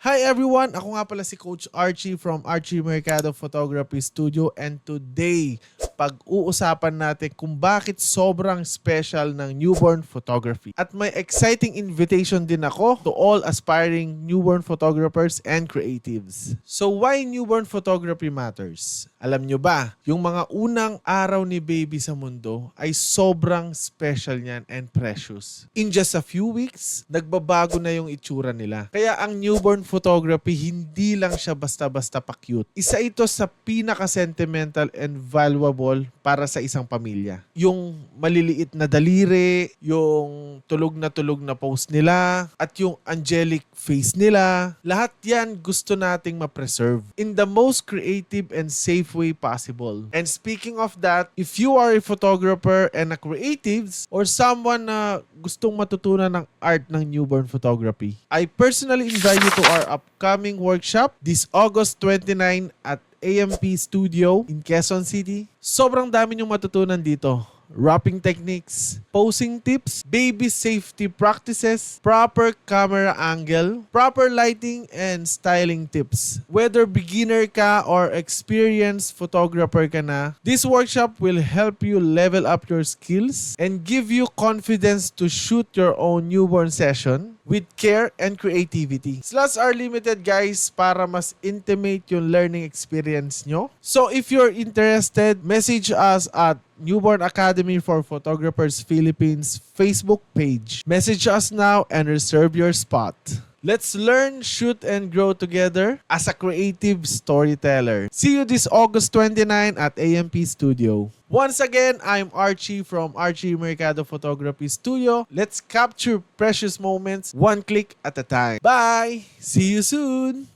Hi everyone! Ako nga pala si Coach Archie from Archie Mercado Photography Studio, and today pag-uusapan natin kung bakit sobrang special ng newborn photography. At may exciting invitation din ako to all aspiring newborn photographers and creatives. So why newborn photography matters? Alam nyo ba, yung mga unang araw ni baby sa mundo ay sobrang special niyan and precious. In just a few weeks, nagbabago na yung itsura nila. Kaya ang newborn photography, hindi lang siya basta-basta pa-cute. Isa ito sa pinaka-sentimental and valuable para sa isang pamilya. Yung maliliit na daliri, yung tulog na pose nila, at yung angelic face nila, lahat yan gusto nating ma-preserve in the most creative and safe way possible. And speaking of that, if you are a photographer and a creatives or someone na gustong matutunan ng art ng newborn photography, I personally invite you to our upcoming workshop this August 29 at AMP Studio in Quezon City. Sobrang dami niyong matutunan dito. Wrapping techniques, posing tips, baby safety practices, proper camera angle, proper lighting, and styling tips. Whether beginner ka or experienced photographer ka na, this workshop will help you level up your skills and give you confidence to shoot your own newborn session with care and creativity. Slots are limited, guys, para mas intimate yung learning experience nyo. So if you're interested, message us at Newborn Academy for Photographers Philippines Facebook page. Message us now and reserve your spot. Let's learn, shoot, and grow together as a creative storyteller. See you this August 29 at AMP Studio. Once again, I'm Archie from Archie Mercado Photography Studio. Let's capture precious moments one click at a time. Bye! See you soon!